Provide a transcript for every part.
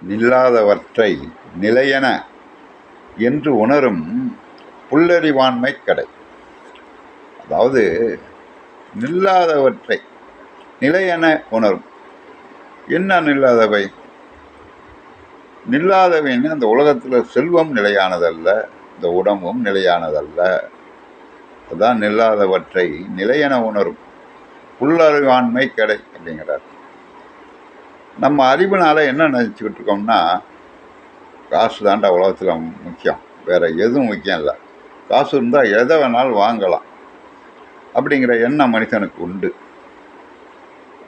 நில்லாதவற்றை நிலையென என்று உணரும் புல்லறிவாண்மை கடை. அதாவது நில்லாதவற்றை நிலையென உணரும். என்ன நில்லாதவை? நில்லாதவைன்னு அந்த உலகத்தில் செல்வம் நிலையானதல்ல, இந்த உடம்பும் நிலையானதல்ல. அதுதான் நில்லாதவற்றை நிலையென உணரும் புல்லறிவாண்மை கடை அப்படிங்கிறார். நம்ம அறிவுனால என்ன நினச்சிக்கிட்டு இருக்கோம்னா, காசு தாண்டா உலகத்தில் முக்கியம், வேறு எதுவும் முக்கியம் இல்லை, காசு இருந்தால் எதை வேணாலும் வாங்கலாம் அப்படிங்கிற எண்ணம் மனிதனுக்கு உண்டு.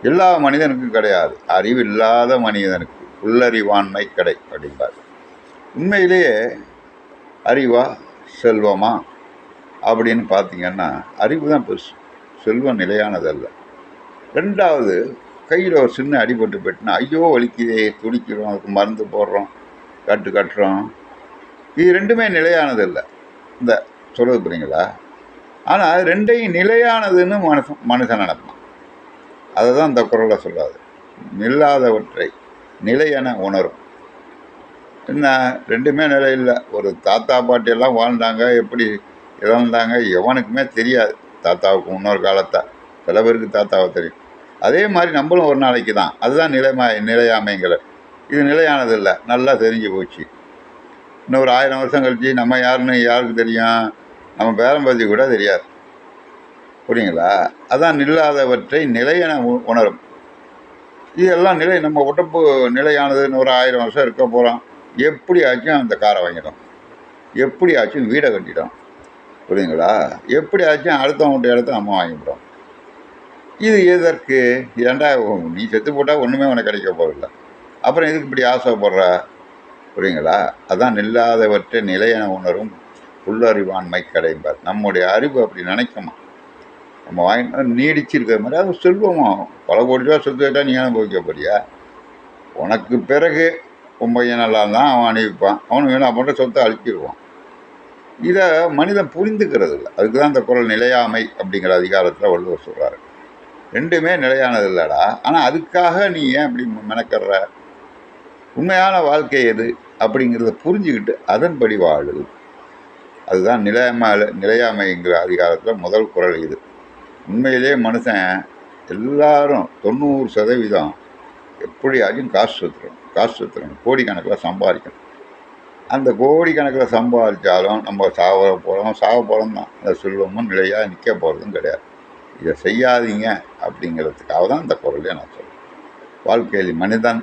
எல்லா மனிதனுக்கும் கிடையாது, அறிவு இல்லாத மனிதனுக்கு புல்லறிவாண்மை கடை அப்படிம்பார். உண்மையிலேயே அறிவா செல்வமா அப்படின்னு பார்த்தீங்கன்னா அறிவு தான் பெருசு, செல்வம் நிலையானதல்ல. ரெண்டாவது, கையில் ஒரு சின்ன அடிபட்டு போயிட்டுனா ஐயோ வலிக்குதே, துடிக்கிறோம், அதுக்கு மருந்து போடுறோம், கட்டுறோம். இது ரெண்டுமே நிலையானதில்லை. இந்த சொல்கிறது புரியுங்களா? ஆனால் ரெண்டையும் நிலையானதுன்னு மனுஷன் நினைப்பான். அதை தான் இந்த குறளை சொல்லாது. நில்லாதவற்றை நிலையென உணரும். என்ன, ரெண்டுமே நிலை இல்லை. ஒரு தாத்தா பாட்டியெல்லாம் வாழ்ந்தாங்க, எப்படி இறந்தாங்க எவனுக்குமே தெரியாது. தாத்தாவுக்கு முன்னொரு காலத்தை, சில பேருக்கு தாத்தாவை தெரியும். அதே மாதிரி நம்மளும் ஒரு நாளைக்கு தான். அதுதான் நிலையாமைங்கிற. இது நிலையானது இல்லை, நல்லா தெரிஞ்சு போச்சு. இன்னும் ஒரு 1000 வருஷம் கழிச்சு நம்ம யாருன்னு யாருக்கு தெரியும்? நம்ம பேரம்பதி கூட தெரியாது. புரியுங்களா? அதான் நில்லாதவற்றை நிலையென உணரும். இதெல்லாம் நிலை. நம்ம உடம்பு நிலையானதுன்னு ஒரு 1000 வருஷம் இருக்க போகிறோம். எப்படியாச்சும் அந்த காரை வாங்கிடும், எப்படியாச்சும் வீடை கட்டிடும். புரியுங்களா? எப்படியாச்சும் அடுத்தவங்கள்ட்ட இடத்த நம்ம வாங்கிவிடும். இது எதற்கு? ஏன்டா நீ செத்து போட்டால் ஒன்றுமே உனக்கு கிடைக்க போகிறதில்ல, அப்புறம் எதுக்கு இப்படி ஆசைப்படுற? புரியுங்களா? அதான் நில்லாதவற்றை நிலையென உணரும் புல்லறிவாண்மை கடைம்பார். நம்முடைய அறிவு அப்படி நினைக்குமா? நம்ம வாங்கி நீடிச்சிருக்கிற மாதிரி அது செல்வமாகும். பல கோடி ரூபா சொத்து கேட்டால் நீ அனுபவிக்க போறியா? உனக்கு பிறகு உன் பையன் நல்லா இருந்தான், அவன் அனுப்பிப்பான், அவனுக்கு வேணும் அப்படின்ற சொத்தை அழிச்சிடுவான். இதை மனிதன் புரிந்துக்கிறது இல்லை. அதுக்கு தான் இந்த குறள் நிலையாமை அப்படிங்கிற அதிகாரத்தில் வள்ளுவர் சொல்கிறாரு. ரெண்டுமே நிலையானது இல்லைடா, ஆனால் அதுக்காக நீ ஏன் இப்படி மெனக்கடுற? உண்மையான வாழ்க்கை எது அப்படிங்கிறத புரிஞ்சுக்கிட்டு அதன்படி வாழு. அதுதான் நிலையாமைங்கிற அதிகாரத்தில் முதல் குறள் இது. உண்மையிலே மனுஷன் எல்லாரும் 90% எப்படியாச்சும் காசு சுற்றுறோம், கோடிக்கணக்கில் சம்பாதிக்கணும். அந்த கோடிக்கணக்கில் சம்பாதிச்சாலும் நம்ம சாக போகிறோம் தான். அந்த செல்வமும் நிலையாக நிற்க போகிறதும் கிடையாது. இதை செய்யாதீங்க அப்படிங்கிறதுக்காக தான் இந்த குறளையே நான் சொல்கிறேன். வாழ்க்கையில் மனிதன்